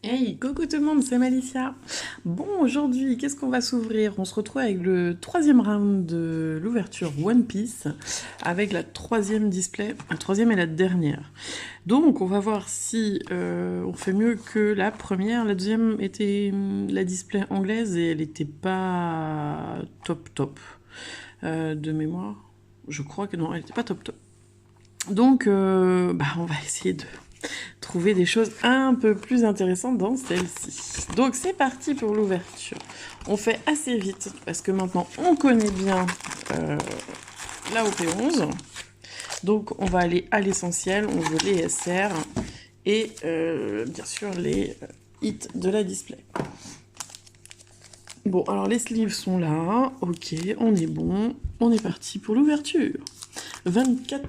Hey, coucou tout le monde, c'est Malicia. Bon, aujourd'hui, qu'est-ce qu'on va s'ouvrir? On se retrouve avec le troisième round de l'ouverture One Piece, avec la troisième display, la troisième et la dernière. Donc, on va voir si on fait mieux que la première. La deuxième était la display anglaise et elle n'était pas top de mémoire. Je crois que non, elle n'était pas top. Donc, on va essayer de trouver des choses un peu plus intéressantes dans celle-ci. Donc c'est parti pour l'ouverture. On fait assez vite parce que maintenant on connaît bien la OP11. Donc on va aller à l'essentiel, on veut les SR et bien sûr les hits de la display. Bon, alors les sleeves sont là, ok, on est bon, on est parti pour l'ouverture. 24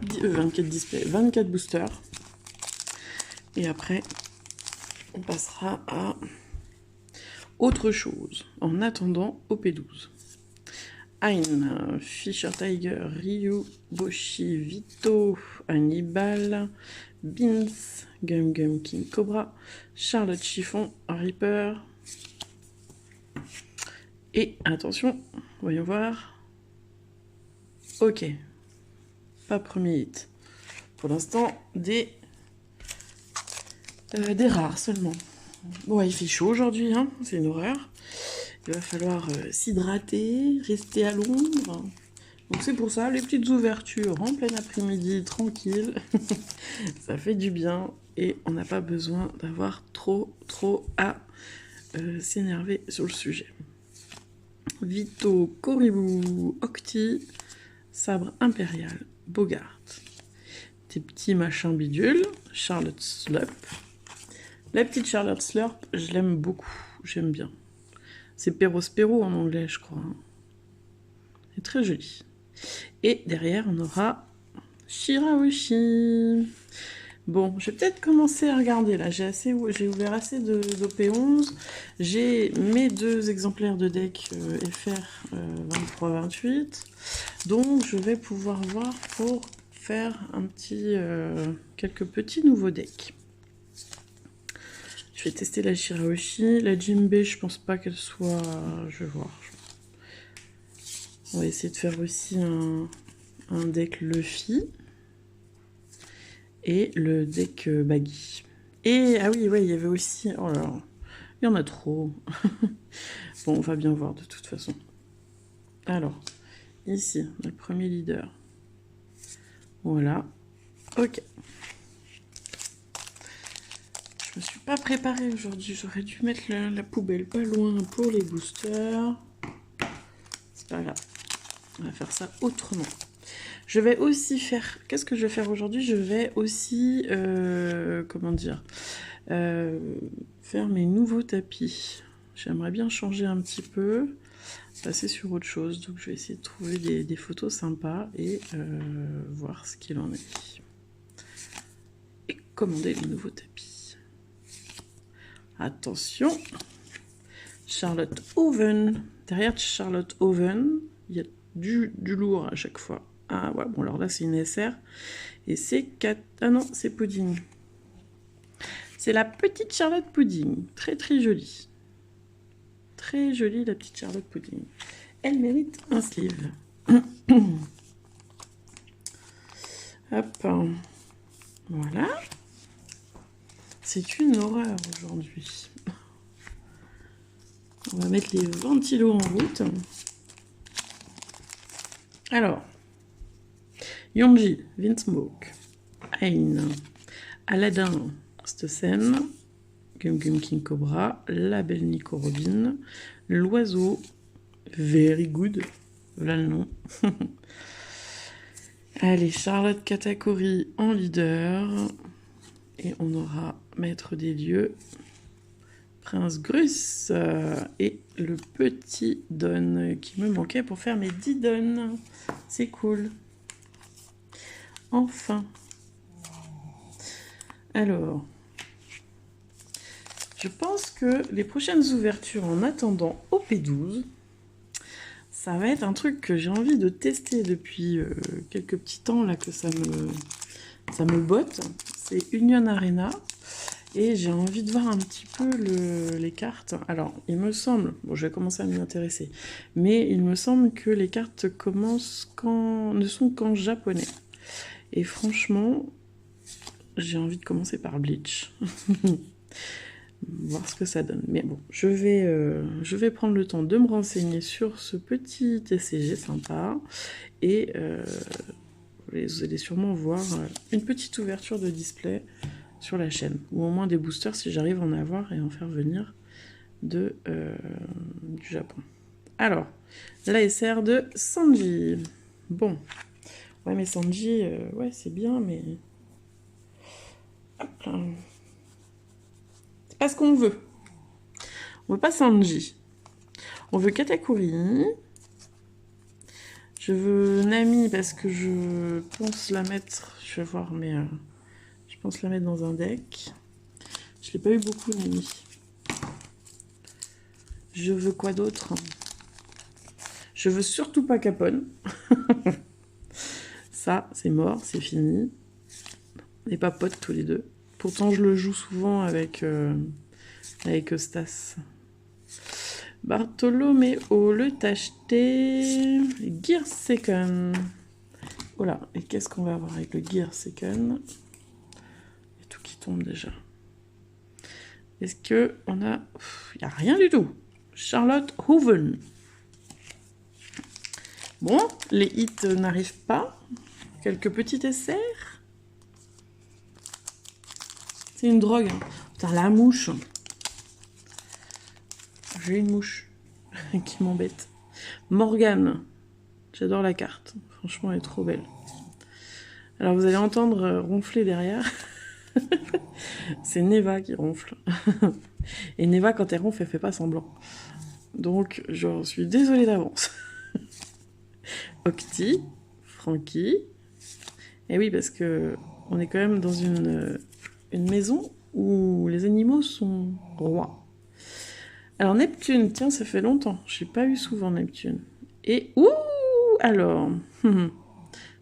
displays, 24 boosters. Et après, on passera à autre chose. En attendant, OP12. Hein, Fisher Tiger, Ryu, Boshi, Vito, Hannibal, Beans, Gum Gum King Cobra, Charlotte Chiffon, Reaper. Et attention, voyons voir. Ok, pas premier hit. Pour l'instant, des rares seulement. Bon, il fait chaud aujourd'hui, hein, c'est une horreur. Il va falloir s'hydrater, rester à l'ombre. Donc c'est pour ça, les petites ouvertures en plein après-midi, tranquille. Ça fait du bien et on n'a pas besoin d'avoir trop à s'énerver sur le sujet. Vito, Koribou, Octi, Sabre Impérial, Bogart. Des petits machins bidules, Charlotte Slurp. La petite Charlotte Slurp, je l'aime beaucoup, j'aime bien. C'est Perospero en anglais, je crois. C'est très joli. Et derrière, on aura Shirahoshi. Bon, je vais peut-être commencer à regarder là. J'ai ouvert assez d'OP11. J'ai mes deux exemplaires de deck FR 23-28. Donc, je vais pouvoir voir pour faire quelques petits nouveaux decks. Je vais tester la Shirahoshi. La Jinbei, je pense pas qu'elle soit... Je vais voir. On va essayer de faire aussi un deck Luffy. Et le deck Baggy. Et, ah oui, ouais, il y avait aussi... Oh là là, il y en a trop. Bon, on va bien voir de toute façon. Alors, ici, le premier leader. Voilà. Ok. Je me suis pas préparée aujourd'hui. J'aurais dû mettre la poubelle pas loin pour les boosters. C'est pas grave. On va faire ça autrement. Je vais aussi faire... Qu'est-ce que je vais faire aujourd'hui? Je vais aussi... comment dire faire mes nouveaux tapis. J'aimerais bien changer un petit peu, passer sur autre chose. Donc je vais essayer de trouver des photos sympas et voir ce qu'il en est. Et commander les nouveaux tapis. Attention, Charlotte Oven. Derrière Charlotte Oven, il y a du lourd à chaque fois. Ah ouais, bon alors là c'est une SR. Et c'est 4... Ah non, c'est Pudding. C'est la petite Charlotte Pudding. Très très jolie. Très jolie la petite Charlotte Pudding. Elle mérite un sleeve. Hop. Voilà. C'est une horreur aujourd'hui. On va mettre les ventilos en route. Alors. Yonji, Vinsmoke, Hein, Aladdin, Stosen, Gum Gum King Cobra, La Belle Nico Robin, L'Oiseau, Very Good, voilà le nom. Allez, Charlotte Katakuri en leader. Et on aura Maître des Lieux, Prince Grus et le petit Don qui me manquait pour faire mes 10 Don. C'est cool. Enfin. Alors, je pense que les prochaines ouvertures en attendant OP12, ça va être un truc que j'ai envie de tester depuis quelques petits temps là que ça me botte. C'est Union Arena. Et j'ai envie de voir un petit peu les cartes. Alors, il me semble, bon, je vais commencer à m'y intéresser, mais il me semble que les cartes ne sont qu'en japonais. Et franchement, j'ai envie de commencer par Bleach. Voir ce que ça donne. Mais bon, je vais prendre le temps de me renseigner sur ce petit TCG sympa. Et vous allez sûrement voir une petite ouverture de display sur la chaîne. Ou au moins des boosters si j'arrive à en avoir et en faire venir du Japon. Alors, l'ASR de Sanji. Bon. Ouais, mais Sanji, ouais, c'est bien, mais... Hop là. C'est pas ce qu'on veut. On veut pas Sanji. On veut Katakuri. Je veux Nami parce que je pense la mettre... Je vais voir, mais... je pense la mettre dans un deck. Je l'ai pas eu beaucoup, Nami. Je veux quoi d'autre? Je veux surtout pas Capone. Ça, c'est mort, c'est fini. On n'est pas potes tous les deux. Pourtant, je le joue souvent avec Eustace. Bartholoméo, le tacheté. Gear Second. Voilà, et qu'est-ce qu'on va avoir avec le Gear Second? Il y a tout qui tombe déjà. Est-ce que on a... Il n'y a rien du tout. Charlotte Hooven. Bon, les hits n'arrivent pas. Quelques petits essais. C'est une drogue. Hein. Putain, la mouche. J'ai une mouche qui m'embête. Morgane. J'adore la carte. Franchement, elle est trop belle. Alors, vous allez entendre ronfler derrière. C'est Neva qui ronfle. Et Neva, quand elle ronfle, elle fait pas semblant. Donc, je suis désolée d'avance. Octi, Frankie. Et oui, parce que on est quand même dans une maison où les animaux sont rois. Alors, Neptune, tiens, ça fait longtemps. Je n'ai pas eu souvent Neptune. Et, ouh, alors,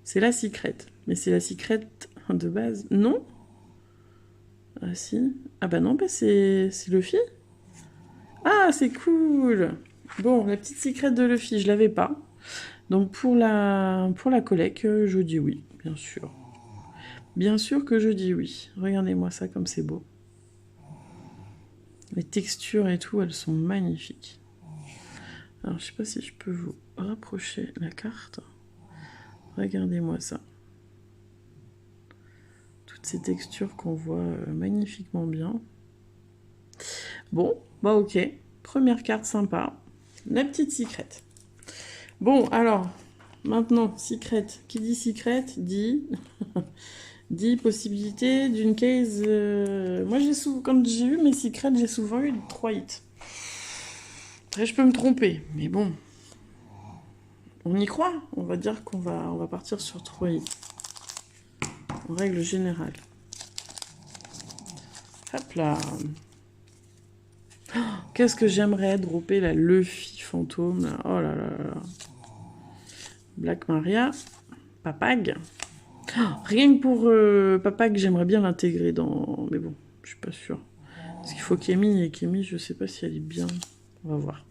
c'est la secrète. Mais c'est la secrète de base. Non? Ah si. Ah bah non, bah c'est Luffy. Ah, c'est cool. Bon, la petite secrète de Luffy, je l'avais pas. Donc pour la collecte, je dis oui, bien sûr. Bien sûr que je dis oui. Regardez-moi ça comme c'est beau. Les textures et tout, elles sont magnifiques. Alors je sais pas si je peux vous rapprocher la carte. Regardez-moi ça. Toutes ces textures qu'on voit magnifiquement bien. Bon, bah ok. Première carte sympa. La petite secrète. Bon, alors, maintenant, secrète. Qui dit secrète dit... dit possibilité d'une case... Moi, j'ai souvent... Quand j'ai eu mes secrètes, j'ai souvent eu 3 hits. Après, je peux me tromper, mais bon. On y croit. On va dire qu'on va partir sur 3 hits. En règle générale. Hop là. Oh, qu'est-ce que j'aimerais dropper la Luffy fantôme. Là. Oh là là là. Black Maria. Papag. Oh, rien que pour Papag, j'aimerais bien l'intégrer dans... Mais bon, je suis pas sûre. Parce qu'il faut Kémy, et Kémy, je sais pas si elle est bien. On va voir.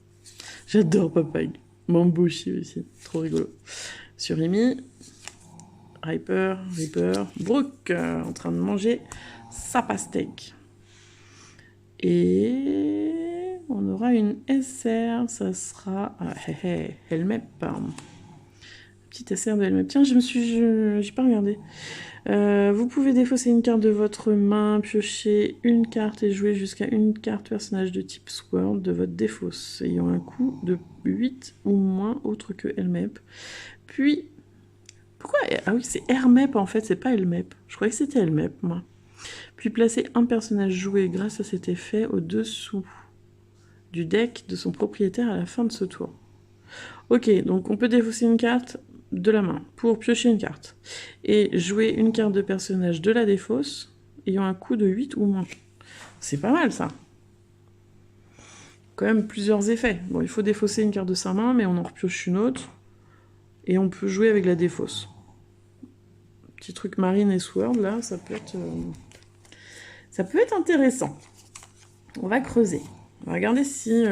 J'adore Papag. Mamboshi aussi. Trop rigolo. Surimi. Reaper. Brooke, en train de manger sa pastèque. Et on aura une SR, ça sera Helmep. Petite SR de Helmep. Tiens, j'ai pas regardé. Vous pouvez défausser une carte de votre main, piocher une carte et jouer jusqu'à une carte personnage de type Sword de votre défausse, ayant un coût de 8 ou moins autre que Helmep. Puis, pourquoi? Ah oui, c'est Hermep en fait, c'est pas Helmep. Je croyais que c'était Helmep, moi. Puis placer un personnage joué grâce à cet effet au-dessous du deck de son propriétaire à la fin de ce tour. Ok, donc on peut défausser une carte de la main pour piocher une carte et jouer une carte de personnage de la défausse ayant un coût de 8 ou moins. C'est pas mal ça. Quand même plusieurs effets. Bon, il faut défausser une carte de sa main, mais on en repioche une autre et on peut jouer avec la défausse. Petit truc Marine et Sword là, ça peut être... Ça peut être intéressant. On va creuser. On va regarder si...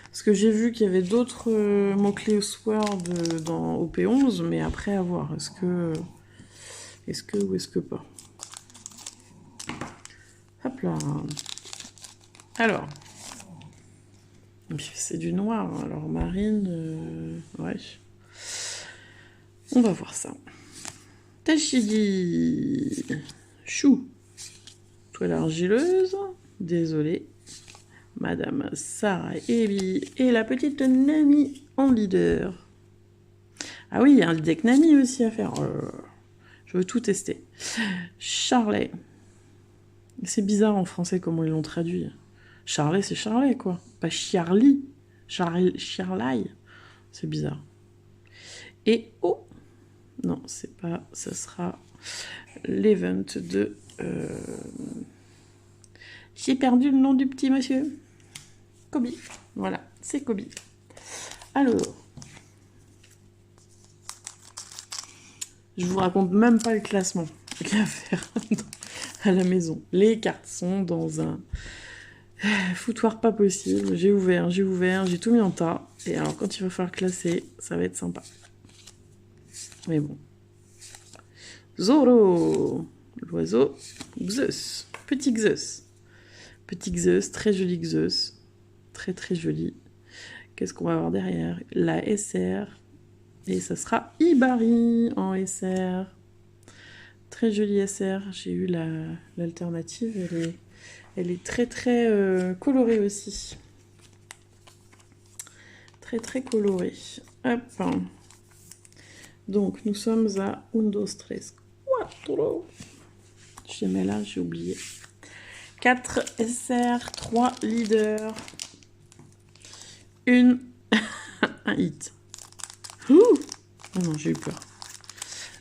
parce que j'ai vu qu'il y avait d'autres mots-clés au Sword dans OP11, mais après à voir. Est-ce que ou est-ce que pas? Hop là. Alors. C'est du noir, alors marine... ouais. On va voir ça. Tashigi. Chou. Toile argileuse. Désolée. Madame Sarah Ebi et la petite Nami en leader. Ah oui, il y a un deck Nami aussi à faire. Je veux tout tester. Charlet. C'est bizarre en français comment ils l'ont traduit. Charlet, c'est Charlet, quoi. Pas Charlie. Charlie. C'est bizarre. Et oh, non, c'est pas... Ça sera l'event de... J'ai perdu le nom du petit monsieur. Kobe. Voilà, c'est Kobe. Alors... Je vous raconte même pas le classement qu'il y a à faire à la maison. Les cartes sont dans un foutoir pas possible. J'ai ouvert, j'ai tout mis en tas. Et alors quand il va falloir classer, ça va être sympa. Mais bon. Zoro, l'oiseau, Zeus, petit Zeus. Petit Zeus, très joli Zeus. Très très joli. Qu'est-ce qu'on va avoir derrière? La SR. Et ça sera Ibari en SR. Très jolie SR. J'ai eu l'alternative. Elle est très très colorée aussi. Très très colorée. Hop. Donc nous sommes à 1, 2, 3, 4. Je les mets là, j'ai oublié. 4 SR, 3 leaders. Un hit. Ouh, oh non, j'ai eu peur.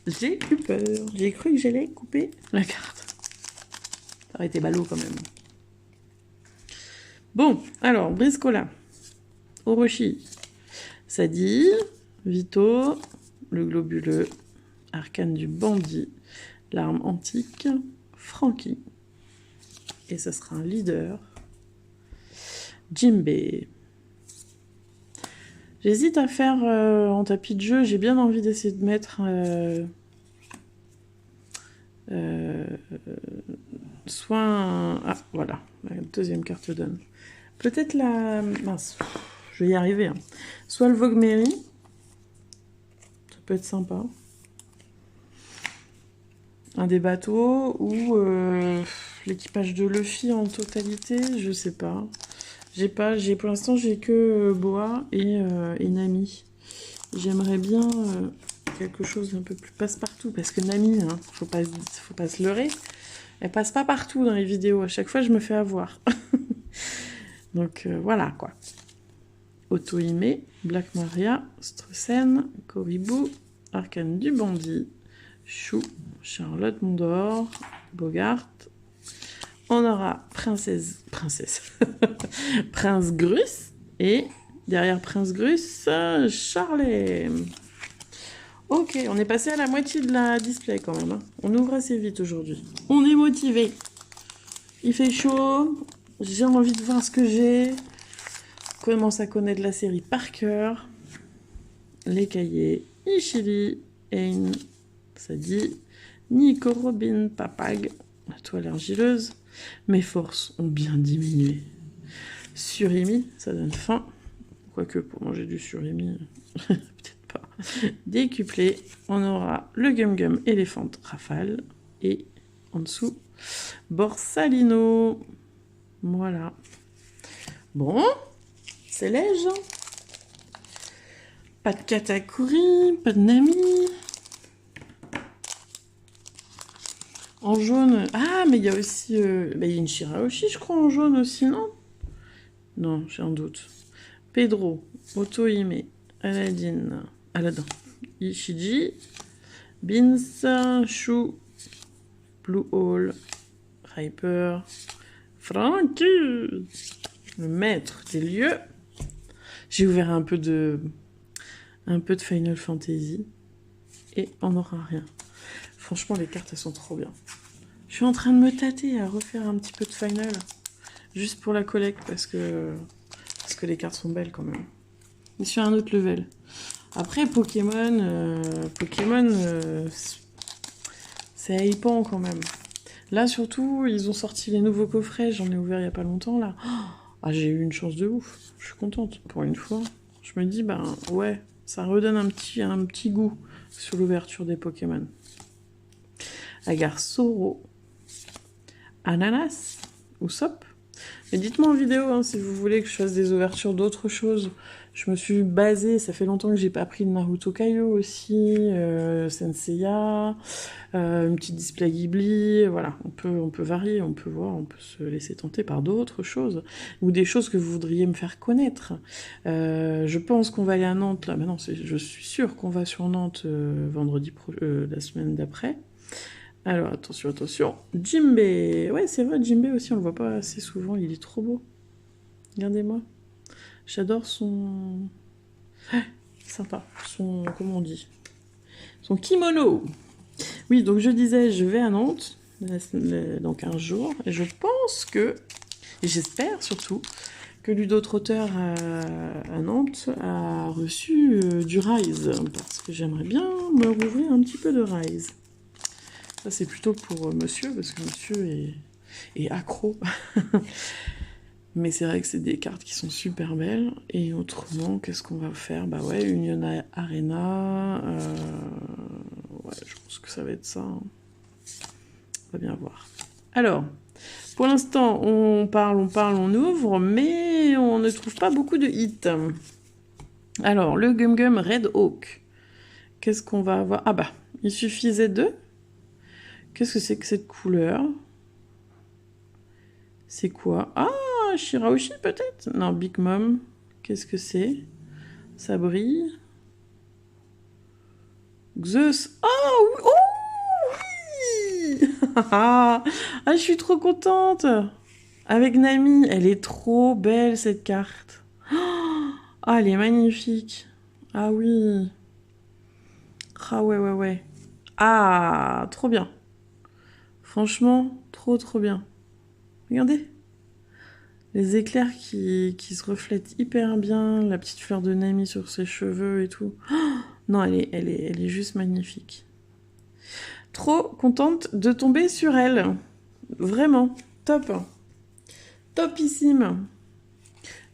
J'ai eu peur. J'ai cru que j'allais couper la carte. Ça aurait été ballot quand même. Bon, alors, Briscola. Orochi. Sadi. Vito. Le globuleux. Arcane du bandit. L'arme antique. Frankie. Et ça sera un leader. Jimbe. J'hésite à faire en tapis de jeu, j'ai bien envie d'essayer de mettre soit un... Ah, voilà, la deuxième carte donne. Peut-être la... Mince, je vais y arriver. Hein. Soit le Vogue Mary, ça peut être sympa. Un des bateaux, ou l'équipage de Luffy en totalité, je sais pas. Pour l'instant, j'ai que Boa et Nami. J'aimerais bien quelque chose d'un peu plus passe-partout, parce que Nami, hein, faut pas se leurrer, elle passe pas partout dans les vidéos. À chaque fois, je me fais avoir. Donc voilà, quoi. Otohime, Black Maria, Strusen, Koribu, Arcane du Bandit, Chou, Charlotte Mondor, Bogart. On aura Princesse, Prince Grus, et derrière Prince Grus, Charlet. Ok, on est passé à la moitié de la display quand même. Hein. On ouvre assez vite aujourd'hui. On est motivé. Il fait chaud, j'ai envie de voir ce que j'ai. On commence à connaître la série par cœur. Les cahiers, Ishili, Ain, Sadi, Nico Robin, Papag, la toile argileuse. Mes forces ont bien diminué. Surimi, ça donne faim. Quoique pour manger du surimi, peut-être pas. Décuplé, on aura le Gum Gum Elephant Rafale. Et en dessous, Borsalino. Voilà. Bon, c'est léger. Pas de Katakuri, pas de Nami. En jaune... Ah, mais il y a aussi... il y a une Shirahoshi, je crois, en jaune aussi, non? Non, j'ai un doute. Pedro, Otohime, Aladin, Ishiji, Beans, Chou, Blue Hole, Hyper, Frankie, le maître des lieux. J'ai ouvert un peu de Final Fantasy et on n'aura rien. Franchement, les cartes, elles sont trop bien. Je suis en train de me tâter à refaire un petit peu de final. Juste pour la collecte, parce que les cartes sont belles quand même. Mais sur un autre level. Après, Pokémon, c'est hypant quand même. Là, surtout, ils ont sorti les nouveaux coffrets. J'en ai ouvert il n'y a pas longtemps, là. Ah, j'ai eu une chance de ouf. Je suis contente, pour une fois. Je me dis, ben, ouais, ça redonne un petit goût sur l'ouverture des Pokémon. Agarsoro. Ananas. Usopp. Mais dites-moi en vidéo hein, si vous voulez que je fasse des ouvertures d'autres choses. Je me suis basée, ça fait longtemps que j'ai pas pris de Naruto Kaiô aussi, Senseiya, une petite display Ghibli, voilà, on peut varier, on peut voir, on peut se laisser tenter par d'autres choses, ou des choses que vous voudriez me faire connaître. Je pense qu'on va aller à Nantes, là, maintenant je suis sûre qu'on va sur Nantes vendredi, la semaine d'après. Alors, attention, attention. Jimbei. Ouais, c'est vrai, Jimbei aussi, on le voit pas assez souvent. Il est trop beau. Regardez-moi. J'adore son... sympa. Son... comment on dit? Son kimono. Oui, donc je disais, je vais à Nantes dans 15 jours. Et je pense que... et j'espère surtout que Ludo-Trotteur à Nantes a reçu du Rise. Parce que j'aimerais bien me rouvrir un petit peu de Rise. Ça, c'est plutôt pour monsieur, parce que monsieur est accro. Mais c'est vrai que c'est des cartes qui sont super belles. Et autrement, qu'est-ce qu'on va faire? Bah ouais, Union Arena. Ouais, je pense que ça va être ça. Hein. On va bien voir. Alors, pour l'instant, on parle, on ouvre, mais on ne trouve pas beaucoup de hits. Alors, le Gum Gum Red Hawk. Qu'est-ce qu'on va avoir? Ah bah, il suffisait de... Qu'est-ce que c'est que cette couleur? C'est quoi? Ah, Shiraoshi peut-être? Non, Big Mom. Qu'est-ce que c'est? Ça brille. Zeus. Oh, oui! Ah, je suis trop contente. Avec Nami, elle est trop belle cette carte. Ah, elle est magnifique. Ah oui. Ah ouais. Ah, trop bien. Franchement, trop bien. Regardez. Les éclairs qui se reflètent hyper bien, la petite fleur de Nami sur ses cheveux et tout. Oh non, elle est juste magnifique. Trop contente de tomber sur elle. Vraiment, top. Topissime.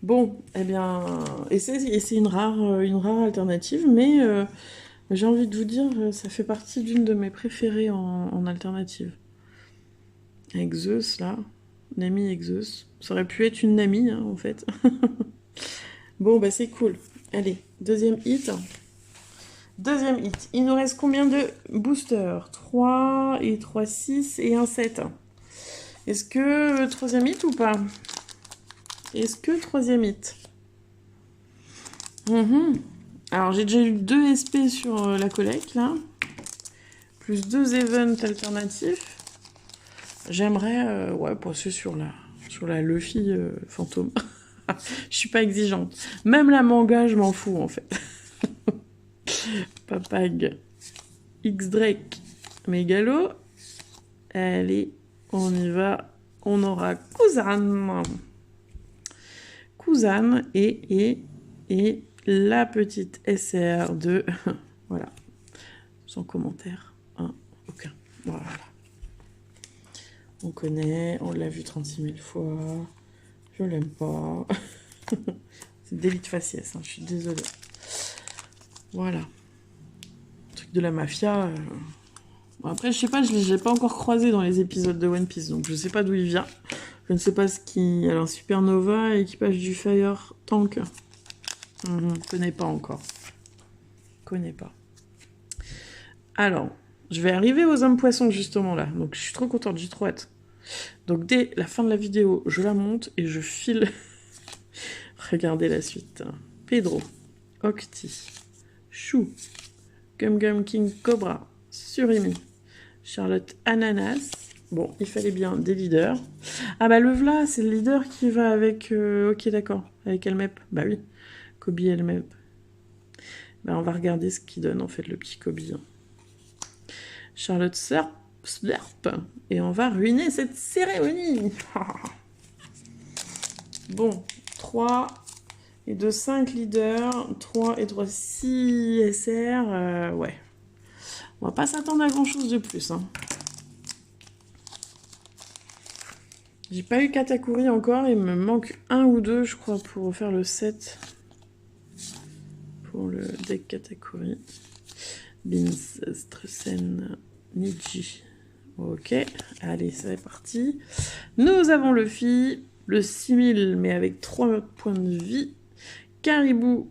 Bon, eh bien, et c'est une rare alternative, mais j'ai envie de vous dire, ça fait partie d'une de mes préférées en alternative. Avec Zeus, là. Nami et Zeus. Ça aurait pu être une Nami, hein, en fait. Bon, bah c'est cool. Allez, deuxième hit. Deuxième hit. Il nous reste combien de boosters? 3 et 3, 6 et un 7. Est-ce que troisième hit ou pas? Est-ce que troisième hit? Alors, j'ai déjà eu 2 SP sur la collecte, là. Plus 2 events alternatifs. J'aimerais ouais, passer sur la Luffy fantôme. Je suis pas exigeante. Même la manga, je m'en fous, en fait. Papag. X-Drake. Mégalo. Allez, on y va. On aura Kuzan. Kuzan et la petite SR de... voilà. Sans commentaire. Hein, aucun. Voilà. On connaît, on l'a vu 36 000 fois. Je l'aime pas. C'est délit de faciès, hein, je suis désolée. Voilà. Le truc de la mafia. Bon, après, je sais pas, je l'ai pas encore croisé dans les épisodes de One Piece, donc je sais pas d'où il vient. Je ne sais pas ce qui... Alors, Supernova, équipage du Fire Tank. Connais pas encore. Connais pas. Alors, je vais arriver aux hommes poissons, justement, là. Donc, je suis trop contente, j'ai trop hâte. Donc, dès la fin de la vidéo, je la monte et je file... Regardez la suite. Pedro, Octi, Chou, Gum Gum King Cobra, Surimi, Charlotte Ananas. Bon, il fallait bien des leaders. Ah bah le v'là, c'est le leader qui va avec... ok, d'accord, avec Elmep. Bah oui, Kobe Elmep. Bah on va regarder ce qu'il donne, en fait, le petit Kobe. Charlotte Sœur, slurp. Et on va ruiner cette cérémonie. Bon, 3 et de 5 leaders, 3 et 3, 6 SR, ouais. On va pas s'attendre à grand chose de plus, hein. J'ai pas eu Katakuri encore, il me manque 1 ou 2, je crois, pour faire le set. Pour le deck Katakuri. Bins, Stressen, Niji. Ok, allez, c'est parti. Nous avons Luffy, le 6000, mais avec 3 points de vie. Caribou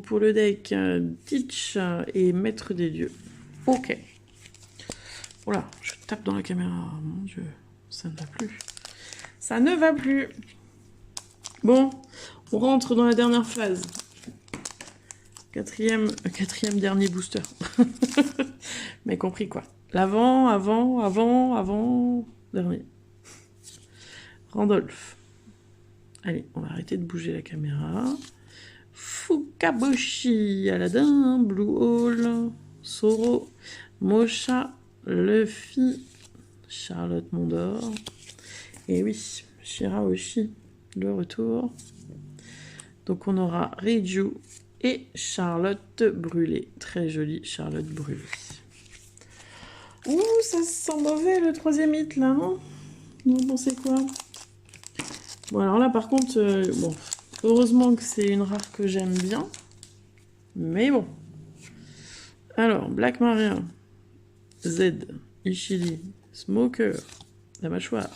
pour le deck, Teach et Maître des Dieux. Ok. Voilà, je tape dans la caméra, mon Dieu. Ça ne va plus. Ça ne va plus. Bon, on rentre dans la dernière phase. Quatrième dernier booster. Mais compris quoi. L'avant, dernier. Randolph. Allez, on va arrêter de bouger la caméra. Fukaboshi, Aladdin, Blue Hole, Soro, Mocha, Luffy, Charlotte Mondor, et oui, Shirahoshi, le retour. Donc on aura Reiju et Charlotte Brûlée. Très jolie Charlotte Brûlée. Ouh, ça sent mauvais le troisième hit là, non? Vous pensez quoi? Bon, alors là par contre, bon, heureusement que c'est une rare que j'aime bien. Mais bon. Alors, Black Maria, Z, Ishili, Smoker, la mâchoire,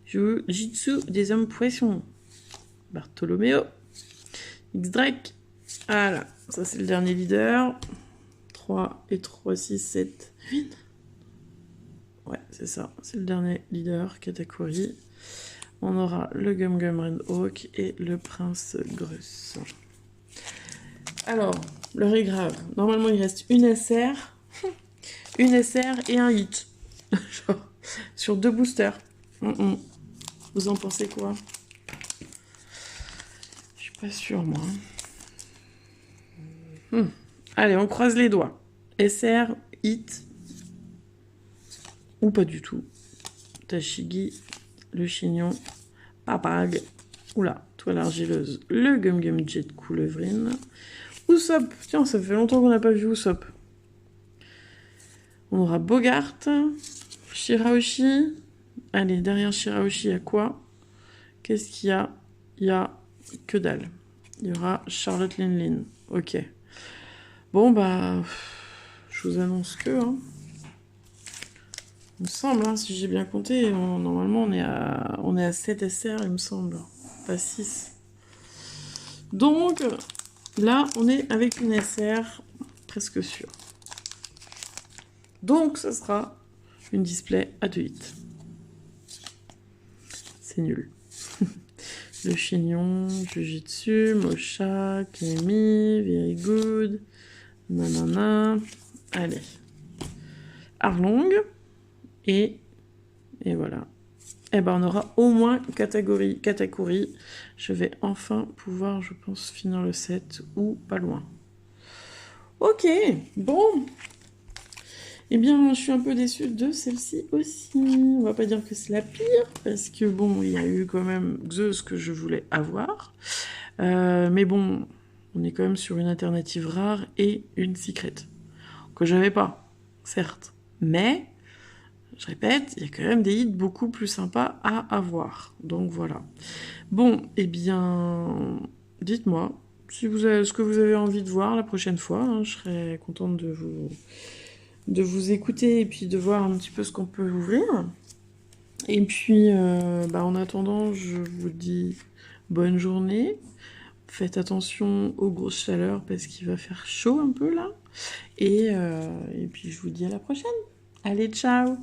Jitsu des hommes poissons, Bartholoméo, X-Drake, voilà, ça c'est le dernier leader, 3 et 3, 6, 7, 8, ouais c'est ça, c'est le dernier leader, Katakuri, on aura le Gum Gum Rainhawk et le Prince Gruss. Alors, l'heure est grave, normalement il reste une SR et un hit. Genre, sur 2 boosters. Vous en pensez quoi? Je suis pas sûre, moi. Allez, on croise les doigts. SR, hit. Ou pas du tout. Tashigi, le chignon, Papag. Oula, toile argileuse. Le Gum Gum Jet Coulevrine. Usopp. Tiens, ça fait longtemps qu'on n'a pas vu Usopp. On aura Bogart, Shirahoshi. Allez, derrière Shirahoshi, il y a quoi? Qu'est-ce qu'il y a? Il y a que dalle. Il y aura Charlotte Linlin. Ok. Bon, bah, je vous annonce que, hein. Il me semble, hein, si j'ai bien compté, normalement on est à 7 SR, il me semble. Pas 6. Donc, là, on est avec une SR presque sûre. Donc, ce sera une display à 2 hits. C'est nul. Le chignon, Jujitsu, Mocha, Kemi, Very Good, nanana. Allez. Arlong. Et voilà. Et ben on aura au moins Katakuri. Je vais enfin pouvoir, je pense, finir le set ou pas loin. Ok, bon. Eh bien, je suis un peu déçue de celle-ci aussi. On va pas dire que c'est la pire, parce que bon, il y a eu quand même Zeus que je voulais avoir. Mais bon, on est quand même sur une alternative rare et une secret. Que j'avais pas, certes. Mais, je répète, il y a quand même des hits beaucoup plus sympas à avoir. Donc voilà. Bon, eh bien, dites-moi si vous avez, ce que vous avez envie de voir la prochaine fois. Hein, je serais contente de vous écouter et puis de voir un petit peu ce qu'on peut ouvrir. Et puis, en attendant, je vous dis bonne journée. Faites attention aux grosses chaleurs parce qu'il va faire chaud un peu là. Et puis, je vous dis à la prochaine. Allez, ciao!